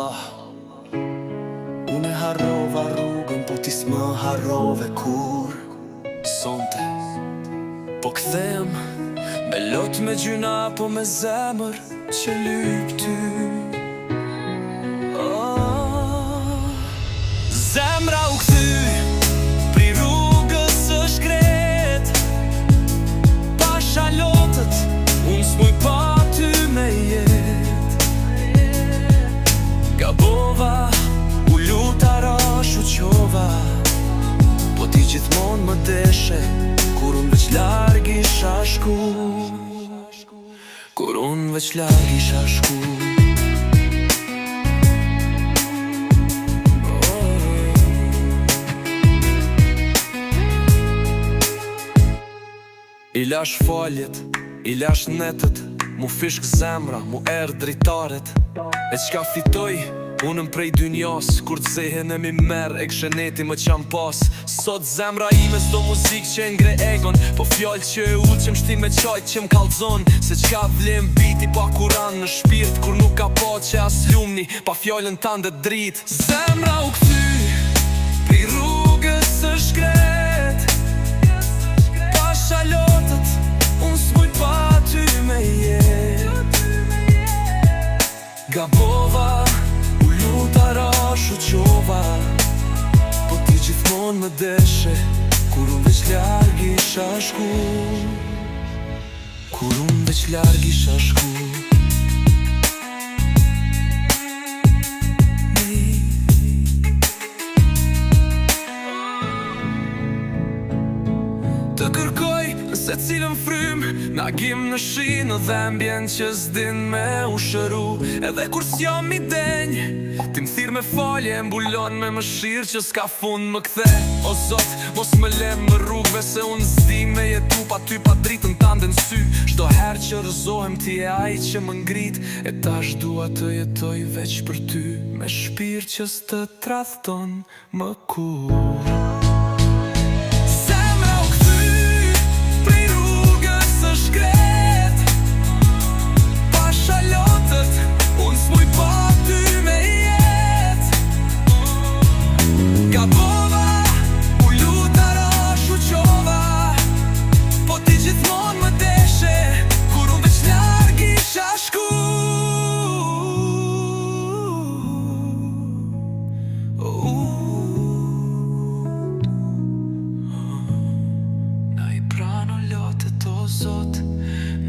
Allah. Unë harrova rrugën, po ti s'më harrove kur. Sonte po kthehem me lot me gjyna, po me zemër që lyp ty. Zemra u kthy pri rrugës së shkret, pa shalotët unë s'muj pa ty me jet. Gabova, u lutara, shu qova, po ti gjithmon më deshe kur unë veç larg isha shku. Kur unë veç larg isha shku. I lash faljet, i lash netët, mu fishk zemra, mu erë dritaret. E qka fitoj, unëm prej dynjas, kur të zehen e mi merë, e ksheneti më qam pas. Sot zemra ime s'do muzik që e ngre egon, po fjall që e ullë që m'shti me qajt që m'kallzon. Se qka vlim biti pa kuran në shpirt, kur nuk ka pa që as lumni, pa fjallën tande drit. Zemra u kthy pri rrugës së shkret, pa shalotët unë s'muj pa ty me jet. Gabova, u lutara, shu qova, po ti gjithmon më deshe kur unë veç larg isha shku. Kur unë veç larg isha shku. Të kërkoj nëse cilën frym, nagim në shinë dhe mbjen që s'din me u shëru. Edhe kur s'jam i denj, ti m'thirë me falje, mbulon me mëshirë që s'ka fund më kthe. O Zot, mos më lem më rrugve se unë s'di me jetu pa ty, pa dritën tande në sy. Çdo herë që rëzohem ti e ai që më ngrit, e tash dua të jetoj veç për ty, me shpirt që s'të tradhton më kur.